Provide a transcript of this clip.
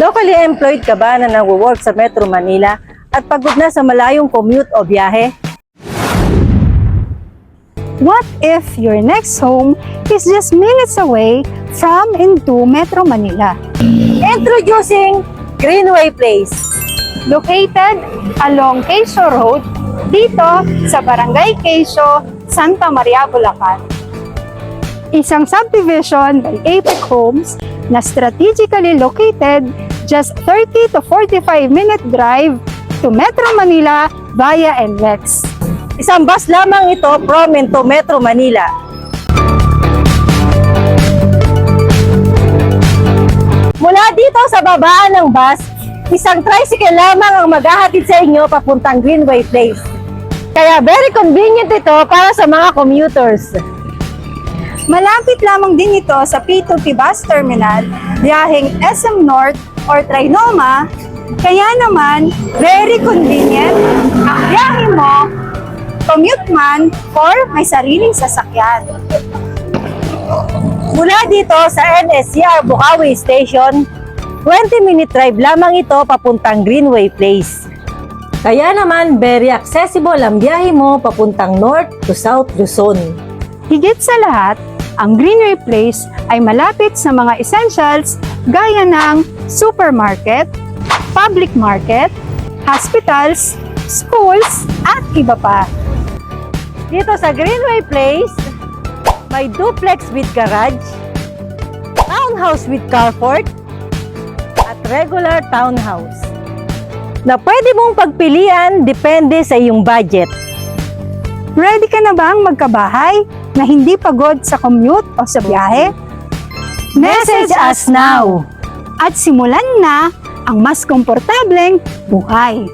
Locally employed ka ba na nag-work sa Metro Manila at pagod na sa malayong commute o biyahe? What if your next home is just minutes away from into Metro Manila? Introducing Greenway Place. Located along Quezon Road, dito sa Barangay Quezon, Santa Maria, Bulacan. Isang subdivision by Apex Homes na strategically located just 30 to 45 minute drive to Metro Manila via NLEX. Isang bus lamang ito from into Metro Manila. Mula dito sa babaan ng bus, isang tricycle lamang ang maghahatid sa inyo papuntang Greenway Place. Kaya very convenient ito para sa mga commuters. Malapit lamang din ito sa P2P Bus Terminal, biyaheng SM North or Trinoma, kaya naman very convenient ang biyahe mo, commute man, or may sariling sasakyan. Mula dito sa NSCR Bukawi Station, 20-minute drive lamang ito papuntang Greenway Place. Kaya naman very accessible ang biyahe mo papuntang North to South Luzon. Higit sa lahat, ang Greenway Place ay malapit sa mga essentials gaya ng supermarket, public market, hospitals, schools, at iba pa. Dito sa Greenway Place, may duplex with garage, townhouse with carport, at regular townhouse na pwede mong pagpilian depende sa iyong budget. Ready ka na bang magkabahay na hindi pagod sa commute o sa biyahe? Message us now! At simulan na ang mas komportableng buhay.